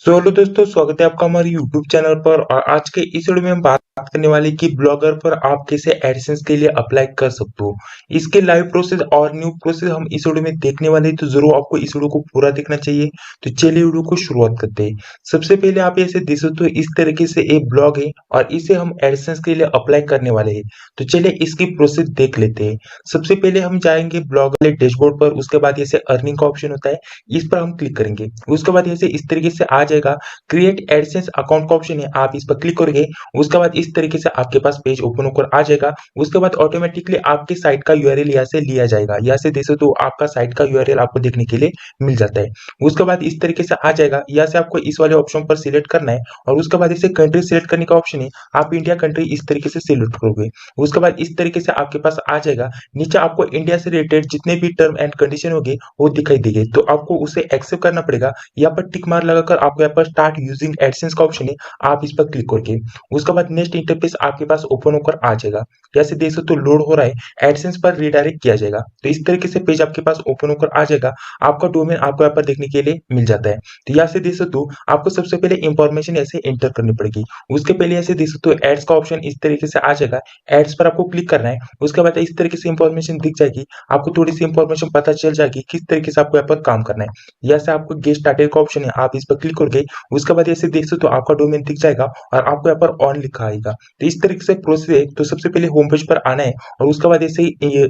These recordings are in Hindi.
हेलो दोस्तों, स्वागत है आपका हमारे यूट्यूब चैनल पर। और आज के इस वीडियो में हम बात करने वाले कि ब्लॉगर पर आप कैसे एडसेंस के लिए अप्लाई कर सकते हो। इसके लाइव प्रोसेस और न्यू प्रोसेस हम इस वीडियो में देखने वाले हैं, तो जरूर आपको इस वीडियो को पूरा देखना चाहिए। तो चलिए वीडियो को शुरुआत करते हैं। सबसे पहले आप ऐसे देख सकते हो, इस तरीके से एक ब्लॉग है और इसे हम एडसेंस के लिए अप्लाई करने वाले हैं। तो चलिए इसकी प्रोसेस देख लेते हैं। सबसे पहले हम जाएंगे ब्लॉग वाले डैशबोर्ड पर, उसके बाद ऐसे अर्निंग का ऑप्शन होता है, इस पर हम क्लिक करेंगे। उसके बाद ऐसे इस तरीके से आ जाएगा, क्रिएट एडसेंस अकाउंट का ऑप्शन है, आप इस पर क्लिक करोगे। उसके बाद इस तरीके से आपके पास पेज ओपन होकर आ जाएगा। उसके बाद ऑटोमेटिकली आपके साइट का यूआरएल यहाँ से लिया जाएगा। यहाँ से देख सकते हो, आपका साइट का यूआरएल आपको देखने के लिए मिल जाता है। उसके बाद इस तरीके से आ जाएगा, यहाँ से आपको इस वाले ऑप्शन पर सिलेक्ट करना है। और उसके बाद इसे कंट्री सिलेक्ट करने का ऑप्शन है, आप इंडिया कंट्री इस तरीके से सिलेक्ट करोगे। उसके बाद इस तरीके से आपके पास आ जाएगा। नीचे आपको इंडिया से रिलेटेड जितने भी टर्म एंड कंडीशन होंगे वो दिखाई देंगे, तो आपको उसे एक्सेप्ट करना पड़ेगा। यहाँ पर टिक मार लगाकर आपको यहाँ पर स्टार्ट यूजिंग एडसेंस का ऑप्शन है, आप इस पर क्लिक करके उसके बाद नेक्स्ट इंटरफेस आपके पास ओपन होकर आ जाएगा। जैसे देख सकते हो, लोड हो रहा है, एडसेंस पर रिडायरेक्ट किया जाएगा। तो इस तरीके से पेज आपके पास ओपन होकर आ जाएगा। आपका डोमेन आपको यहाँ पर देखने के लिए मिल जाता है। तो यहाँ से देख सकते हो, आपको सबसे पहले इंफॉर्मेशन ऐसे एंटर करनी पड़ेगी। उसके पहले ऐसे देख सकते हो, एड्स का ऑप्शन इस तरीके से आ जाएगा। एड्स पर आपको क्लिक करना है। उसके बाद इस तरीके से इंफॉर्मेशन दिख जाएगी, आपको थोड़ी सी इंफॉर्मेशन पता चल जाएगी किस तरीके से आपको यहाँ पर काम करना है। यहाँ से आपको गेट स्टार्टेड का ऑप्शन है, आप इस पर क्लिक करके उसके बाद ऐसे देख सकते हो, आपका डोमेन दिख जाएगा और आपको यहाँ पर ऑन लिखा आएगा। तो इस तरीके से प्रोसेस है। तो सबसे पहले होम पेज पर आना है और उसके बाद ऐसे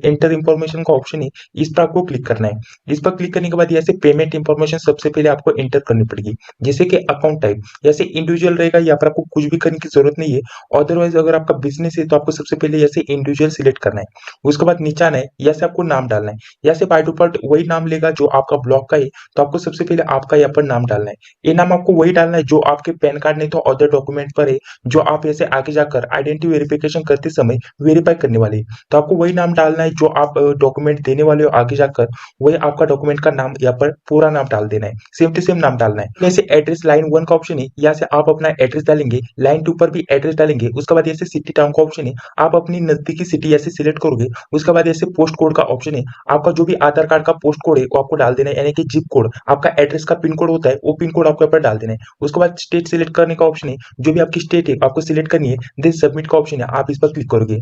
एंटर इंफॉर्मेशन का ऑप्शन है, इस पर आपको क्लिक करना है। इस पर क्लिक करने के बाद ऐसे पेमेंट इंफॉर्मेशन सबसे पहले आपको एंटर करनी पड़ेगी, जैसे कि अकाउंट टाइप जैसे इंडिविजुअल रहेगा, यहाँ पर आपको कुछ भी करने की जरूरत नहीं है। अदरवाइज अगर आपका बिजनेस है तो आपको सबसे पहले ऐसे इंडिविजुअल सिलेक्ट करना है। उसके बाद नीचे आना है, यहाँ से आपको नाम डालना है। यहाँ से बाय डिफॉल्ट वही नाम लेगा जो आपका ब्लॉग का है, तो आपको सबसे पहले आपका यहाँ पर नाम डालना है। ये नाम आपको वही डालना है जो आपके पैन कार्ड नहीं तो अदर डॉक्यूमेंट पर है, जो आप ऐसे आगे जाकर आइडेंटिटी वेरिफिकेशन करते समय वेरीफाई करने वाले हैं। तो आपको वही नाम डालना है जो आप डॉक्यूमेंट देने वाले हो आगे जाकर, वही आपका डॉक्यूमेंट का नाम यहाँ पर पूरा नाम डाल देना है, सेम टू सेम नाम डालना है। जैसे एड्रेस लाइन 1 का ऑप्शन है, यहाँ से आप अपना एड्रेस डालेंगे। लाइन 2 पर भी एड्रेस डालेंगे। उसके बाद ऐसे सिटी टाउन का ऑप्शन है, आप अपनी नजदीकी सिटी ऐसे सिलेक्ट करोगे। उसके बाद ऐसे पोस्ट कोड का ऑप्शन है, आपका जो भी आधार कार्ड का पोस्ट कोड है वो आपको डाल देना है, यानी कि जिप कोड आपका एड्रेस का पिन कोड होता है, वो पिन कोड आपको यहाँ पर डाल देना है। उसके बाद स्टेट सिलेक्ट करने का ऑप्शन है, जो भी आपकी स्टेट है आपको सिलेक्ट करनी है। देन सबमिट का ऑप्शन है, आप इस पर क्लिक करोगे।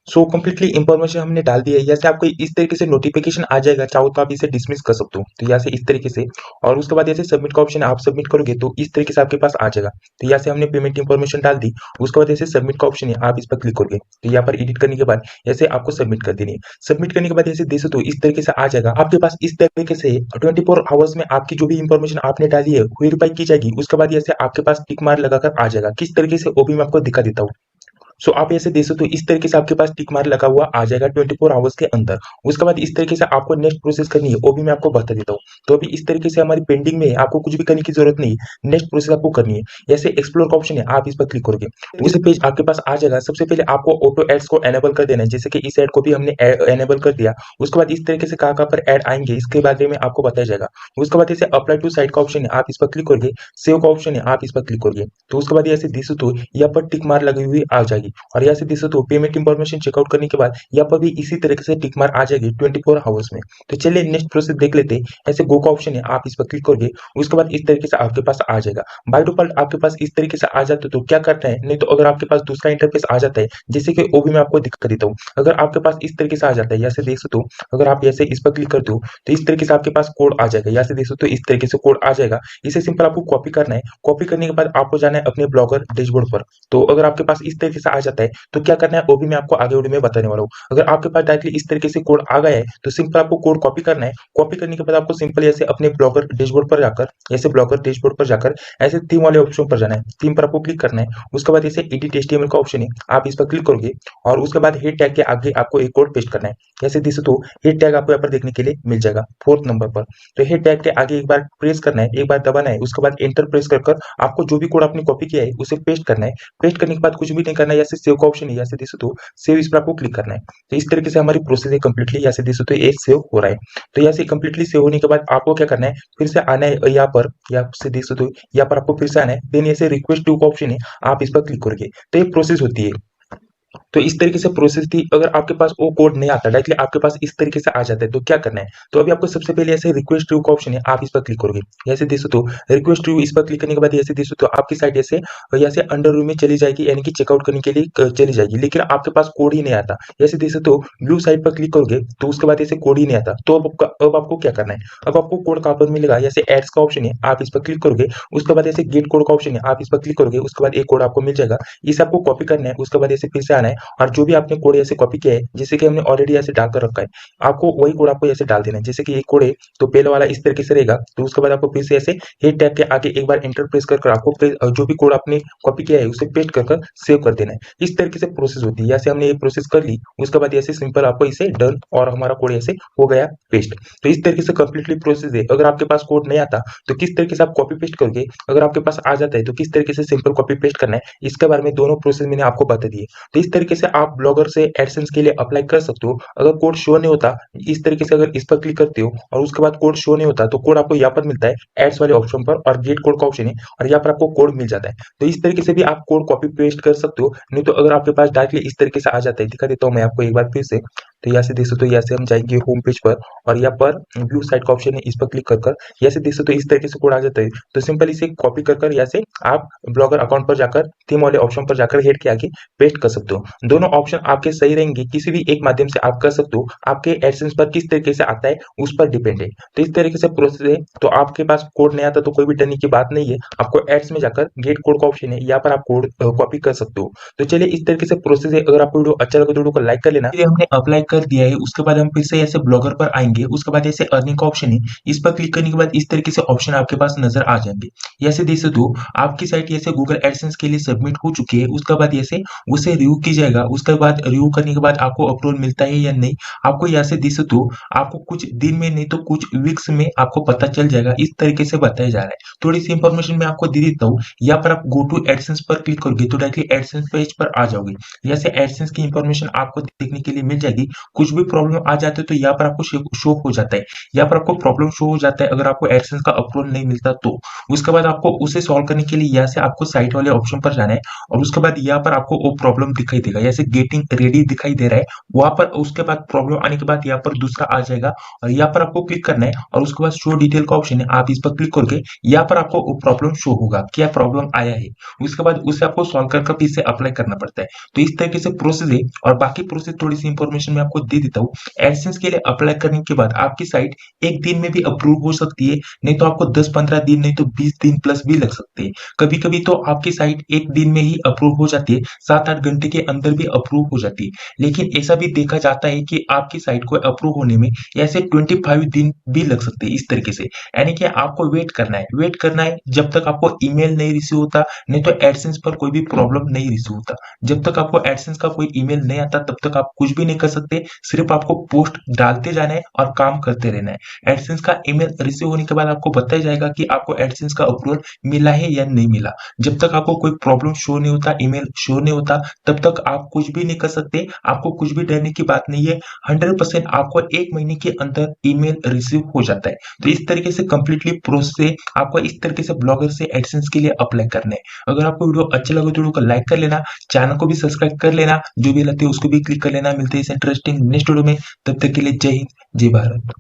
सो कंप्लीटली इंफॉर्मेशन हमने डाल दी है। यहाँ से आपको इस तरीके से नोटिफिकेशन आ जाएगा, चाहो तो आप इसे डिसमिस कर सकते हो। तो यहाँ से इस तरीके से, और उसके बाद ऐसे सबमिट का ऑप्शन है, आप सबमिट करोगे तो इस तरीके से आपके पास आ जाएगा। तो यहाँ से हमने पेमेंट इंफॉर्मेशन डाल दी। उसके बाद ऐसे सबमिट का ऑप्शन है, आप इस पर क्लिक करोगे। तो यहाँ पर एडिट करने के बाद ऐसे आपको सबमिट कर देनी है। सबमिट करने के बाद ऐसे देख सकते हो, इस तरीके से आ जाएगा आपके पास। इस तरीके से 24 आवर्स में आपकी जो भी इंफॉर्मेशन आपने डाली है वेरीफाई की जाएगी। उसके बाद ऐसे आपके पास टिक मार्क लगाकर आ जाएगा। किस तरीके से वो भी मैं आपको दिखा देता हूँ। सो आप ऐसे देख सकते हो, इस तरीके से आपके पास टिक मार्क लगा हुआ आ जाएगा 24 आवर्स के अंदर। उसके बाद इस तरीके से आपको नेक्स्ट प्रोसेस करनी है, वो भी मैं आपको बता देता हूँ। तो अभी इस तरीके से हमारी पेंडिंग में है, आपको कुछ भी करने की जरूरत नहीं है, नेक्स्ट प्रोसेस आपको करनी है। जैसे एक्सप्लोर का ऑप्शन है, आप इस पर क्लिक करोगे, उसी पेज आपके पास आ जाएगा। सबसे पहले आपको ऑटो एड्स को एनेबल कर देना है, जैसे कि इस एड को भी हमने एनेबल कर दिया। उसके बाद इस तरीके से कहाँ कहाँ पर एड आएंगे इसके बारे में आपको बताया जाएगा। उसके बाद इसे अप्लाई टू साइट का ऑप्शन है, आप इस पर क्लिक करोगे। सेव का ऑप्शन है, आप इस पर क्लिक करोगे। तो उसके बाद ऐसे देख सकते हो, यहाँ पर टिक मार्क लगी हुई आ जाएगी। और यहाँ से देख सकते हो, पेमेंट इंफॉर्मेशन चेकआउट करने के बाद यहाँ पर भी इसी तरीके से टिक मार्क आ जाएगी 24 आवर्स में। तो चलिए नेक्स्ट प्रोसेस देख लेते हैं। ऐसे गो का ऑप्शन है, आप इस पर क्लिक करोगे। उसके बाद इस तरीके से आपके पास आ जाएगा। बाय डिफॉल्ट आपके पास इस तरीके से आ जाते तो क्या करना है, नहीं तो अगर आपके पास दूसरा इंटरफेस आ जाता है, जैसे कि वो भी मैं आपको दिखा देता हूँ। अगर आपके पास इस तरीके से आ जाता है, यहाँ से देख सकते हो, अगर आप ऐसे इस पर क्लिक करते हो तो इस तरीके से आपके पास कोड आ जाएगा। यहाँ से देख सकते हो, इस तरीके से कोड आ जाएगा। इसे सिंपल आपको कॉपी करना है। कॉपी करने के बाद आपको जाना है अपने ब्लॉगर डैशबोर्ड पर। तो अगर आपके पास इस तरीके से आ जाता है तो क्या करना है वो भी मैं आपको आगे वीडियो में बताने वाला हूँ। अगर आपके पास डायरेक्टली इस तरीके से कोड आ गया है तो सिंपल आपको कोड कॉपी करना है। कॉपी करने के बाद आपको सिंपल ऐसे अपने ब्लॉगर डैशबोर्ड पर जाकर, ऐसे ब्लॉगर डैशबोर्ड पर जाकर ऐसे थीम वाले ऑप्शन पर जाना है। थीम पर आपको क्लिक करना है। उसके बाद ऐसे एडिट एचटीएमएल का ऑप्शन है, आप इस पर क्लिक करोगे। और उसके बाद हेड टैग के आगे आपको एक कोड पेस्ट करना है। जैसे दिस तो हेड टैग आपको यहाँ पर देखने के लिए मिल जाएगा 4th नंबर पर। तो हेड टैग के आगे एक बार प्रेस करना है, एक बार दबाना है। उसके बाद एंटर प्रेस कर आपको जो भी कोड आपने कॉपी किया है उसे पेस्ट करना है। पेस्ट करने के बाद कुछ भी नहीं करना है, यहाँ से सेव का ऑप्शन है, यहाँ से देख सकते हो सेव, इस पर आपको क्लिक करना है। तो इस तरीके से हमारी प्रोसेस है कंप्लीटली, यहाँ से देख सकते हो एक सेव हो रहा है। तो यहाँ से कंप्लीटली सेव होने के बाद आपको क्या करना है, फिर से आना है यहाँ पर, यहाँ से देख सकते हो यहाँ पर आपको फिर से आना है। देन यहाँ से रिक्वेस्ट टू का ऑप्शन है, आप इस पर क्लिक करोगे तो ये प्रोसेस होती है। तो इस तरीके से प्रोसेस थी। अगर आपके पास वो कोड नहीं आता, डायरेक्टली आपके पास इस तरीके से आ जाता है, तो क्या करना है? तो अभी आपको सबसे पहले ऐसे रिक्वेस्ट रिव्यू का ऑप्शन है, आप इस पर क्लिक करोगे। ऐसे देख सकते हो रिक्वेस्ट रिव्यू, इस पर क्लिक करने के बाद ऐसे देख सकते हो आपकी साइट ऐसे यहाँ से अंडर रिव्यू में चली जाएगी, यानी कि चेकआउट करने के लिए चली जाएगी, लेकिन आपके पास कोड ही नहीं आता। ऐसे देख सकते हो व्यू साइट पर क्लिक करोगे तो उसके बाद ऐसे कोड ही नहीं आता। तो अब आपको क्या करना है? अब आपको कोड कहाँ पर मिलेगा? जैसे एड्स का ऑप्शन है, आप इस पर क्लिक करोगे। उसके बाद ऐसे गेट कोड का ऑप्शन है, आप इस पर क्लिक करोगे। उसके बाद एक कोड आपको मिल जाएगा, इसे आपको कॉपी करना है। उसके बाद ऐसे फिर से आना है और जो भी आपने कोड ऐसे कॉपी किया है, जैसे कि हमने ऑलरेडी ऐसे डाल कर रखा है, आपको वही कोड आपको ऐसे डाल देना है। जैसे कि एक कोड है तो पहले वाला इस तरीके से रहेगा, तो उसके बाद आपको फिर से ऐसे हेड टैग के आगे एक बार एंटर प्रेस कर आपको जो भी कोड आपने कॉपी किया है उसे पेस्ट कर सेव कर देना है। इस तरीके से प्रोसेस होती है। जैसे हमने ये प्रोसेस कर ली, उसके बाद ऐसे सिंपल आपको इसे डन और हमारा कोड ऐसे हो गया पेस्ट। तो इस तरीके से कंप्लीटली प्रोसेस है। अगर आपके पास कोड नहीं आता तो किस तरीके से आप कॉपी पेस्ट करोगे, अगर आपके पास आ जाता है तो किस तरीके से सिंपल कॉपी पेस्ट करना है, इसके बारे में दोनों प्रोसेस मैंने आपको बता दिए। तो इस तरीके से आप ब्लॉगर से एडसेंस के लिए अप्लाई कर सकते हो। अगर कोड शो नहीं होता, इस तरीके से अगर इस पर क्लिक करते हो और उसके बाद कोड शो नहीं होता, तो कोड आपको यहाँ पर मिलता है एड्स वाले ऑप्शन पर, और गेट कोड का ऑप्शन है और यहाँ पर आपको कोड मिल जाता है। तो इस तरीके से भी आप कोड कॉपी पेस्ट कर सकते हो। नहीं तो अगर आपके पास डायरेक्टली इस तरीके से आ जाता है, दिखा देता हूँ मैं आपको एक बार फिर से। तो यहाँ से देख सकते हो, यहाँ से हम जाएंगे होम पेज पर और यहाँ पर व्यू साइट का ऑप्शन है, इस पर क्लिक कर यहाँ से देख सकते हो इस तरीके से कोड आ जाता है। तो सिंपल इसे कॉपी कर यहाँ से आप ब्लॉगर अकाउंट पर जाकर थीम वाले ऑप्शन पर जाकर हेड के आगे पेस्ट कर सकते हो। दोनों ऑप्शन आपके सही रहेंगे, किसी भी एक माध्यम से आप कर सकते हो। आपके एडसेंस पर किस तरीके से आता है उस पर डिपेंड है। तो इस तरीके से प्रोसेस है। तो आपके पास कोड नहीं आता तो कोई भी डरने की बात नहीं है। आपको एड्स में जाकर गेट कोड का ऑप्शन है, यहाँ पर आप कोड कॉपी कर सकते हो। तो चलिए इस तरीके से प्रोसेस है। अगर आपको वीडियो अच्छा लगे तो वीडियो को लाइक कर लेना। ये हमने अप्लाई कर दिया है, उसके बाद हम फिर से ऐसे ब्लॉगर पर आएंगे। उसके बाद ऐसे अर्निंग का ऑप्शन है, इस पर क्लिक करने के बाद इस तरीके से ऑप्शन आपके पास नजर आ जाएंगे। ऐसे देख सकते हो आपकी साइट ऐसे गूगल एडसेंस के लिए सबमिट हो चुकी है। उसके बाद ऐसे उसे रिव्यू की जाएगा। उसके बाद रिव्यू करने के बाद आपको अप्रूवल मिलता है या नहीं, आपको यहाँ से देख सकते हो आपको कुछ दिन में नहीं तो कुछ वीक्स में आपको पता चल जाएगा। इस तरीके से बताया जा रहा है। थोड़ी सी इंफॉर्मेशन मैं आपको दे देता हूँ। यहाँ पर आप गो टू एडसेंस पर क्लिक करोगे तो डायरेक्टली एडसेंस पेज पर आ जाओगे। यहाँ से एडसेंस की इंफॉर्मेशन आपको देखने के लिए मिल जाएगी। कुछ भी प्रॉब्लम आ जाते है तो यहाँ पर आपको शो हो जाता है। यहाँ पर आपको प्रॉब्लम शो हो जाता है अगर आपको एडसेंस का अप्रूवल नहीं मिलता तो। उसके बाद आपको उसे सॉल्व करने के लिए यहाँ से आपको साइट वाले ऑप्शन पर जाना है और उसके बाद यहाँ पर आपको वो प्रॉब्लम दिखाई देगा, जैसे गेटिंग रेडी दिखाई दे रहा है वहां पर। उसके बाद प्रॉब्लम आने के बाद यहाँ पर दूसरा आ जाएगा और यहाँ पर आपको क्लिक करना है और उसके बाद शो डिटेल का ऑप्शन है, आप इस पर क्लिक करके यहाँ पर आपको वो प्रॉब्लम शो होगा, क्या प्रॉब्लम आया है। उसके बाद उसे आपको सॉल्व कर फिर से अप्लाई करना पड़ता है। तो इस तरीके से प्रोसेस है। और बाकी प्रोसेस थोड़ी सी इंफॉर्मेशन मैं आपको दे देता हूँ। एडसेंस के लिए अप्लाई करने के बाद आपकी साइट एक दिन में भी अप्रूव हो सकती है, नहीं तो आपको 10-15 दिन नहीं तो 20 दिन प्लस भी लग सकते हैं। कभी कभी तो आपकी साइट एक दिन में ही अप्रूव हो जाती है, 7-8 घंटे के अंदर भी अप्रूव हो जाती है। लेकिन ऐसा भी देखा जाता है कि आपकी साइट को अप्रूव होने में ऐसे 25 दिन भी लग सकते हैं। इस तरीके से यानी कि आपको वेट करना है जब तक आपको ईमेल नहीं रिसीव होता, नहीं तो एडसेंस पर कोई भी प्रॉब्लम नहीं रिसीव होता। जब तक आपको एडसेंस का कोई ईमेल नहीं आता तब तक आप कुछ भी नहीं कर सकते। सिर्फ आपको पोस्ट डालते जाना है और काम करते रहना है। एडसेंस का ईमेल रिसीव होने के बाद आपको बताया जाएगा कि आपको एडसेंस का अप्रूवल मिला है या नहीं मिला। जब तक आपको कोई प्रॉब्लम शो नहीं होता, ईमेल शो नहीं होता, तब तक आप कुछ भी नहीं कर सकते। आपको कुछ भी डरने की बात नहीं है। 100% आपको 1 महीने के अंदर ईमेल रिसीव हो जाता है। तो इस तरीके से कंप्लीटली प्रोसेस है। आपको इस तरीके से ब्लॉगर से एडसेंस के लिए अप्लाई करना है। अगर आपको वीडियो अच्छा लगे तो वीडियो को लाइक कर लेना, चैनल को भी सब्सक्राइब कर लेना, जो भी लगते है उसको भी क्लिक कर लेना। मिलते हैं इस इंटरेस्टिंग नेक्स्ट वीडियो में, तब तक के लिए जय हिंद, जय भारत।